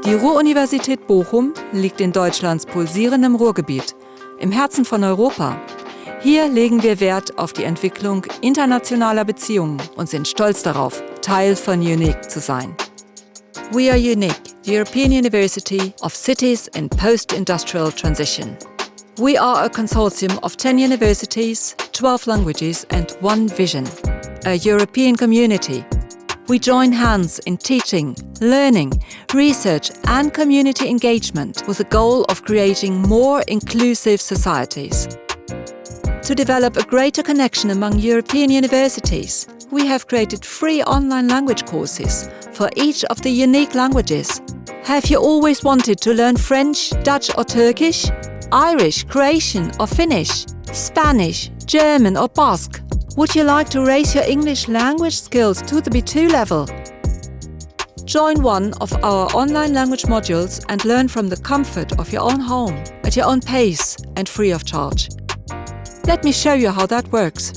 Die Ruhr-Universität Bochum liegt in Deutschlands pulsierendem Ruhrgebiet, im Herzen von Europa. Hier legen wir Wert auf die Entwicklung internationaler Beziehungen und sind stolz darauf, Teil von UNIC zu sein. We are UNIC, the European University of Cities in Post-Industrial Transition. We are a consortium of 10 universities, 12 languages and one vision, a European community. We join hands in teaching, learning, research and community engagement with the goal of creating more inclusive societies. To develop a greater connection among European universities, we have created free online language courses for each of the unique languages. Have you always wanted to learn French, Dutch or Turkish, Irish, Croatian or Finnish, Spanish, German or Basque? Would you like to raise your English language skills to the B2 level? Join one of our online language modules and learn from the comfort of your own home, at your own pace and free of charge. Let me show you how that works.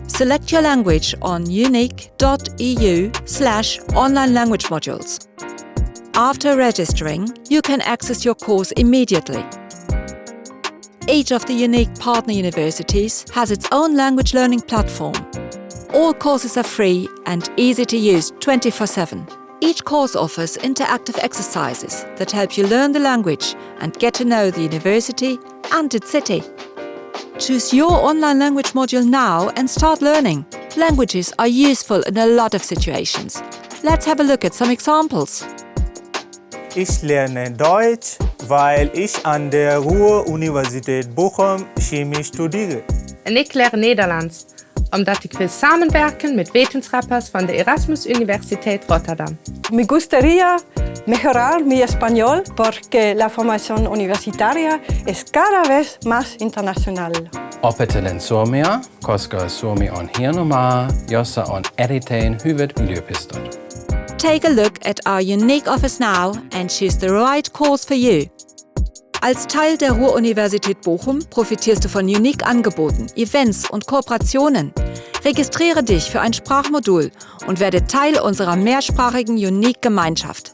Select your language on unic.eu/online language modules. After registering, you can access your course immediately. Each of the UNIC partner universities has its own language learning platform. All courses are free and easy to use 24/7. Each course offers interactive exercises that help you learn the language and get to know the university and its city. Choose your online language module now and start learning. Languages are useful in a lot of situations. Let's have a look at some examples. Ich lerne Deutsch, weil ich an der Ruhr-Universiteit Bochum Chemie studiere. En ik leer Nederlands, omdat ik wil samenwerken met wetenschappers van de Erasmus Universiteit Rotterdam. Me gustaría mejorar mi español porque la formación universitaria es cada vez más internacional. Opetelen Suomea, koska Suomi on hieno maa, jossa on erittäin hyvät yliopistot. Take a look at our UNIC office now and choose the right course for you. Als Teil der Ruhr-Universität Bochum profitierst du von UNIC-Angeboten, Events und Kooperationen. Registriere dich für ein Sprachmodul und werde Teil unserer mehrsprachigen UNIC-Gemeinschaft.